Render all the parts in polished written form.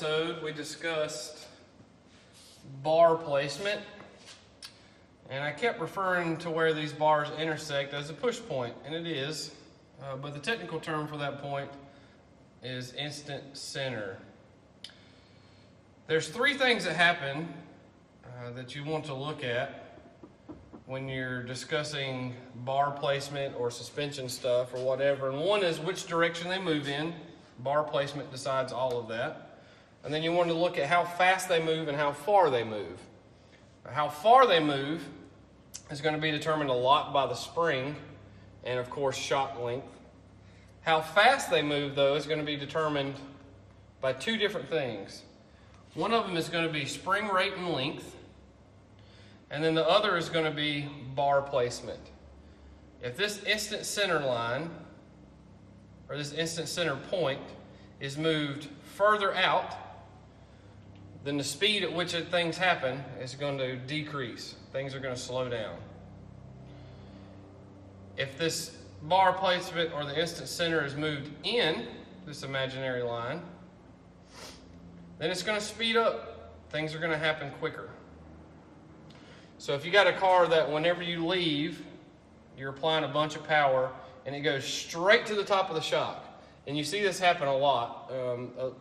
episode, we discussed bar placement, and I kept referring to where these bars intersect as a push point, and it is, but the technical term for that point is instant center. There's three things that happen that you want to look at when you're discussing bar placement or suspension stuff or whatever, and one is which direction they move in. Bar placement decides all of that. And then you want to look at how fast they move and how far they move. How far they move is going to be determined a lot by the spring and, of course, shock length. How fast they move, though, is going to be determined by two different things. One of them is going to be spring rate and length, and then the other is going to be bar placement. If this instant center line, or this instant center point, is moved further out, then the speed at which things happen is going to decrease. Things are going to slow down. If this bar placement or the instant center is moved in this imaginary line, then it's going to speed up. Things are going to happen quicker. So if you got a car that whenever you leave, you're applying a bunch of power and it goes straight to the top of the shock. And you see this happen a lot.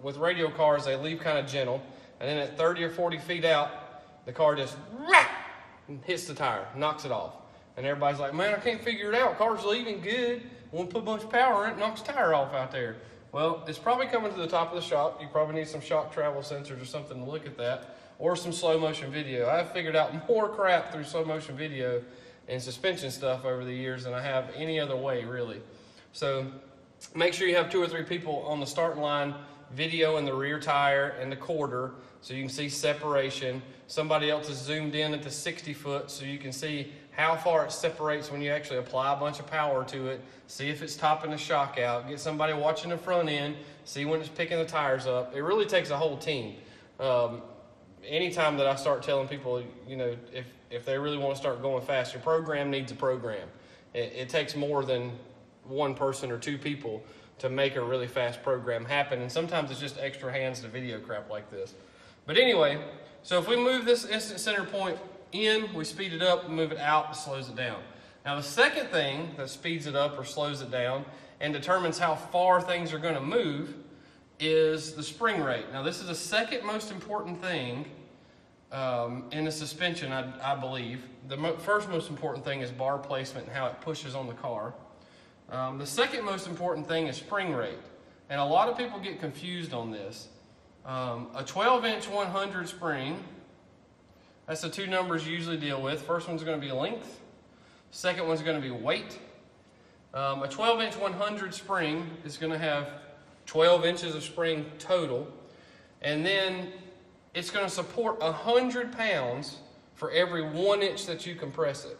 With radio cars, they leave kind of gentle, and then at 30 or 40 feet out, the car just hits the tire, knocks it off. And everybody's like, man, I can't figure it out. Car's leaving good. Won't put a bunch of power in it, knocks the tire off out there. Well, it's probably coming to the top of the shock. You probably need some shock travel sensors or something to look at that, or some slow motion video. I've figured out more crap through slow motion video and suspension stuff over the years than I have any other way, really. So make sure you have 2 or 3 people on the starting line videoing the rear tire and the quarter so you can see separation. Somebody else is zoomed in at the 60 foot so you can see how far it separates when you actually apply a bunch of power to it. See if it's topping the shock out. Get somebody watching the front end. See when it's picking the tires up. It really takes a whole team. Anytime that I start telling people, you know, if they really want to start going fast, your program needs a program. It takes more than one person or 2 people to make a really fast program happen, and sometimes it's just extra hands to video crap like this. But anyway, so if we move this instant center point in, we speed it up, move it out, it slows it down. Now the second thing that speeds it up or slows it down and determines how far things are going to move is the spring rate. Now this is the second most important thing in the suspension, I believe. The first most important thing is bar placement and how it pushes on the car. The second most important thing is spring rate. And a lot of people get confused on this. A 12-inch 100 spring, that's the 2 numbers you usually deal with. First one's going to be length. Second one's going to be weight. A 12-inch 100 spring is going to have 12 inches of spring total, and then it's going to support 100 pounds for every 1 inch that you compress it.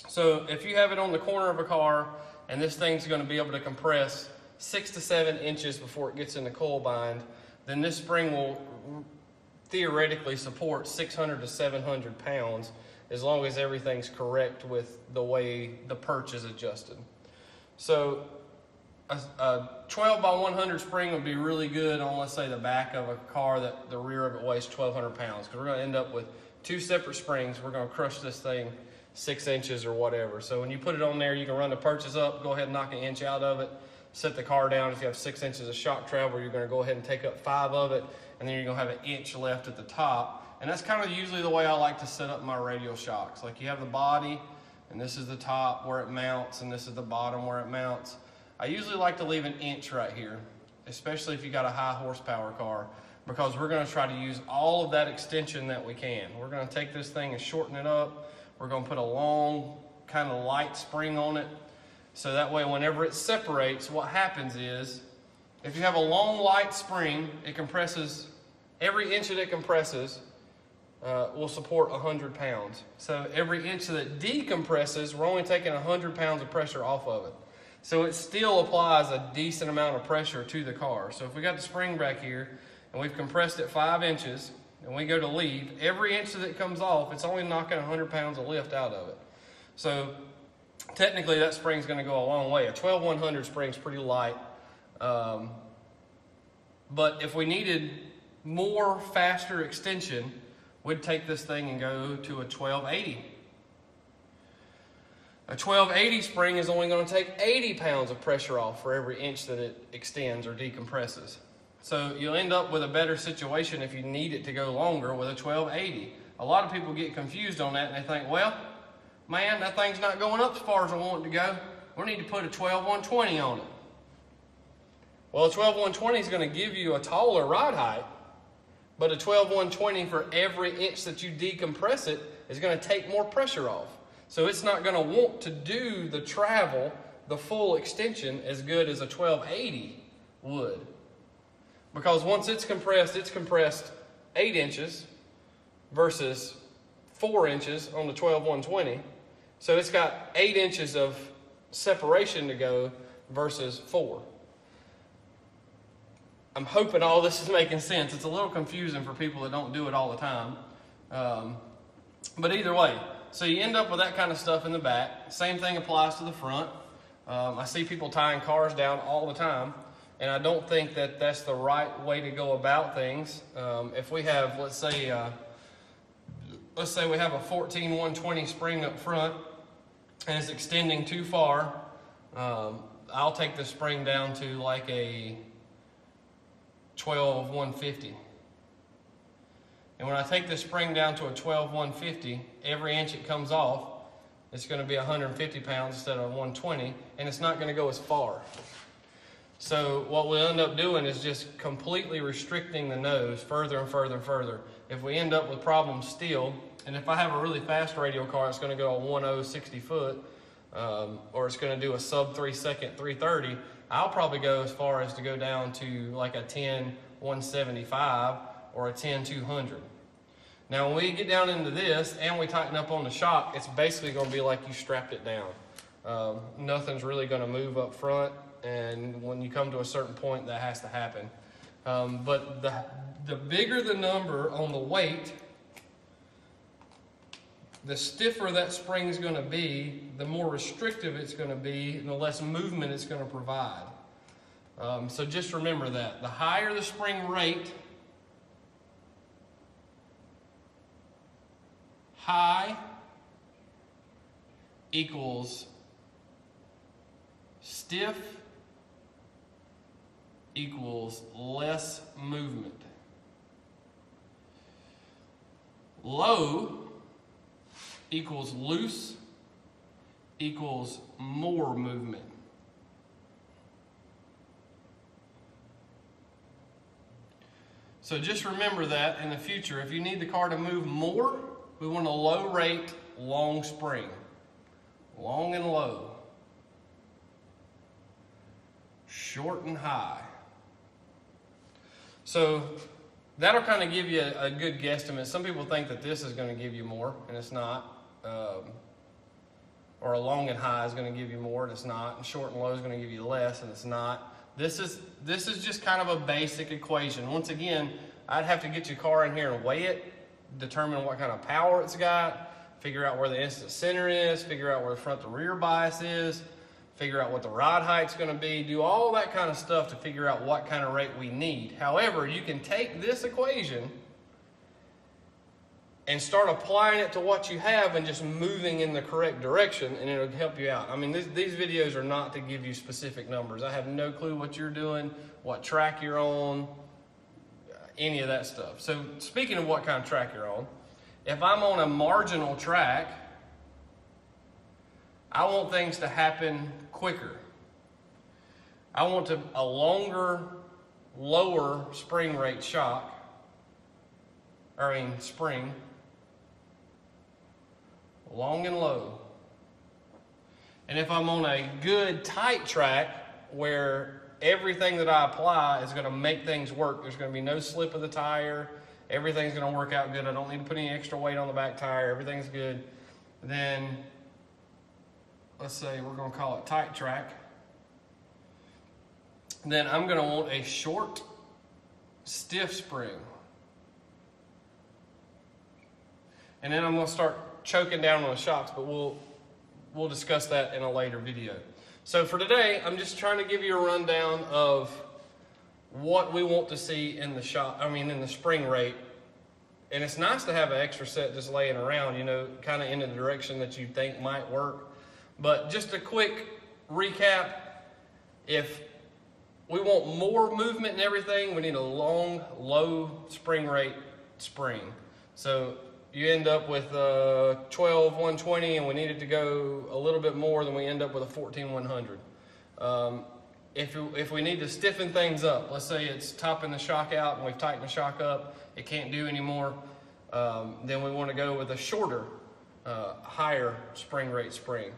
So if you have it on the corner of a car and this thing's going to be able to compress 6 to 7 inches before it gets in the coil bind, then this spring will theoretically support 600 to 700 pounds as long as everything's correct with the way the perch is adjusted. So a 12 by 100 spring would be really good on, let's say, the back of a car that the rear of it weighs 1,200 pounds, because we're going to end up with 2 separate springs. We're going to crush this thing 6 inches or whatever. So when you put it on there, you can run the perches up, go ahead and knock 1 inch out of it, set the car down. If you have 6 inches of shock travel, you're going to go ahead and take up 5 of it, and then you're going to have 1 inch left at the top. And that's kind of usually the way I like to set up my radial shocks. Like, you have the body, and this is the top where it mounts, and this is the bottom where it mounts. I usually like to leave 1 inch right here, especially if you got a high horsepower car, because we're going to try to use all of that extension that we can. We're going to take this thing and shorten it up. We're going to put a long, kind of light spring on it, so that way whenever it separates, what happens is, if you have a long, light spring, it compresses, every inch that it compresses will support 100 pounds. So every inch that it decompresses, we're only taking 100 pounds of pressure off of it. So it still applies a decent amount of pressure to the car. So if we got the spring back here and we've compressed it 5 inches and we go to leave, every inch that it comes off, it's only knocking 100 pounds of lift out of it. So technically that spring's going to go a long way. A 12-100 spring's pretty light. But if we needed more faster extension, we'd take this thing and go to a 1280. A 1280 spring is only going to take 80 pounds of pressure off for every inch that it extends or decompresses. So you'll end up with a better situation if you need it to go longer with a 1280. A lot of people get confused on that and they think, well, man, that thing's not going up as far as I want it to go. We need to put a 12120 on it. Well, a 12120 is going to give you a taller ride height, but a 12120 for every inch that you decompress it is going to take more pressure off. So it's not going to want to do the travel, the full extension, as good as a 1280 would. Because once it's compressed 8 inches versus 4 inches on the 12120. So it's got 8 inches of separation to go versus 4. I'm hoping all this is making sense. It's a little confusing for people that don't do it all the time. But either way, so you end up with that kind of stuff in the back. Same thing applies to the front. I see people tying cars down all the time, and I don't think that that's the right way to go about things. If we have, let's say we have a 14120 spring up front, and it's extending too far, I'll take the spring down to like a 12150. And when I take the spring down to a 12150, every inch it comes off, it's going to be 150 pounds instead of 120, and it's not going to go as far. So what we'll end up doing is just completely restricting the nose further and further and further. If we end up with problems still, and if I have a really fast radial car, it's going to go a 10 60 foot, or it's going to do a sub 3 second 330, I'll probably go as far as to go down to like a 10 175 or a 10 200. Now when we get down into this and we tighten up on the shock, it's basically going to be like you strapped it down. Nothing's really going to move up front, and when you come to a certain point, that has to happen. But the bigger the number on the weight, the stiffer that spring is going to be, the more restrictive it's going to be, and the less movement it's going to provide. So just remember that. The higher the spring rate, high equals stiff equals less movement. Low equals loose equals more movement. So just remember that in the future. If you need the car to move more, we want a low rate, long spring. Long and low. Short and high. So that'll kind of give you a good guesstimate. Some people think that this is going to give you more, and it's not. Or a long and high is going to give you more, and it's not. And short and low is going to give you less, and it's not. This is just kind of a basic equation. Once again, I'd have to get your car in here and weigh it, determine what kind of power it's got, figure out where the instant center is, figure out where the front to rear bias is, figure out what the ride height's going to be, do all that kind of stuff to figure out what kind of rate we need. However, you can take this equation and start applying it to what you have and just moving in the correct direction, and it'll help you out. I mean, these videos are not to give you specific numbers. I have no clue what you're doing, what track you're on, any of that stuff. So speaking of what kind of track you're on, if I'm on a marginal track, I want things to happen quicker. I want a longer, lower spring rate shock, spring, long and low. And if I'm on a good tight track where everything that I apply is going to make things work, there's going to be no slip of the tire, everything's going to work out good, I don't need to put any extra weight on the back tire, everything's good, then let's say we're going to call it tight track, then I'm going to want a short, stiff spring. And then I'm going to start choking down on the shocks, but we'll discuss that in a later video. So for today, I'm just trying to give you a rundown of what we want to see in the spring rate. And it's nice to have an extra set just laying around, kind of in the direction that you think might work. But just a quick recap, if we want more movement and everything, we need a long, low spring rate spring. So you end up with 12-120, and we need it to go a little bit more, then we end up with a 14-100. If we need to stiffen things up, let's say it's topping the shock out and we've tightened the shock up, it can't do anymore, then we want to go with a shorter, higher spring rate spring.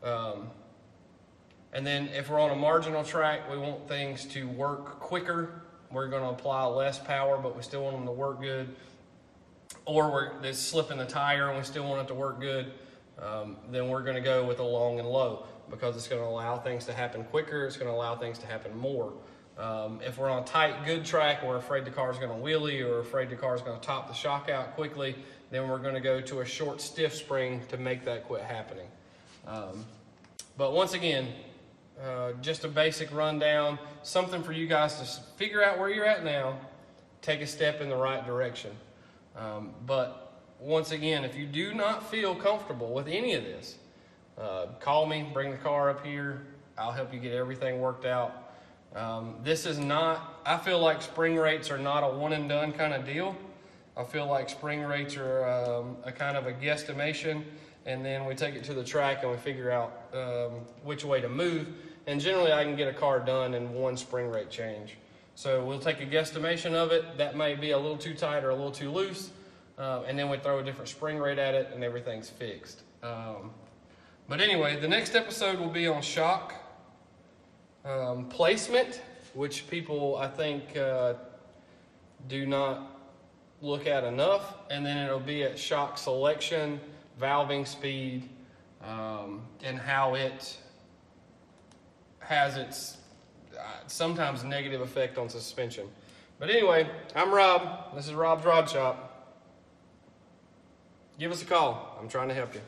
And then if we're on a marginal track, we want things to work quicker. We're going to apply less power, but we still want them to work good. Or it's slipping the tire and we still want it to work good. Then we're going to go with a long and low, because it's going to allow things to happen quicker. It's going to allow things to happen more. If we're on a tight, good track, we're afraid the car's going to wheelie or afraid the car's going to top the shock out quickly, then we're going to go to a short, stiff spring to make that quit happening. But once again, just a basic rundown, something for you guys to figure out where you're at now, take a step in the right direction. But once again, if you do not feel comfortable with any of this, call me, bring the car up here. I'll help you get everything worked out. This is not, I feel like spring rates are not a one and done kind of deal. I feel like spring rates are a kind of a guesstimation, and then we take it to the track and we figure out which way to move. And generally I can get a car done in one spring rate change. So we'll take a guesstimation of it. That may be a little too tight or a little too loose. And then we throw a different spring rate at it and everything's fixed. But anyway, the next episode will be on shock placement, which people, I think, do not look at enough. And then it'll be at shock selection, valving speed, and how it has its sometimes negative effect on suspension. But anyway, I'm Rob. This is Rob's Rod Shop. Give us a call. I'm trying to help you.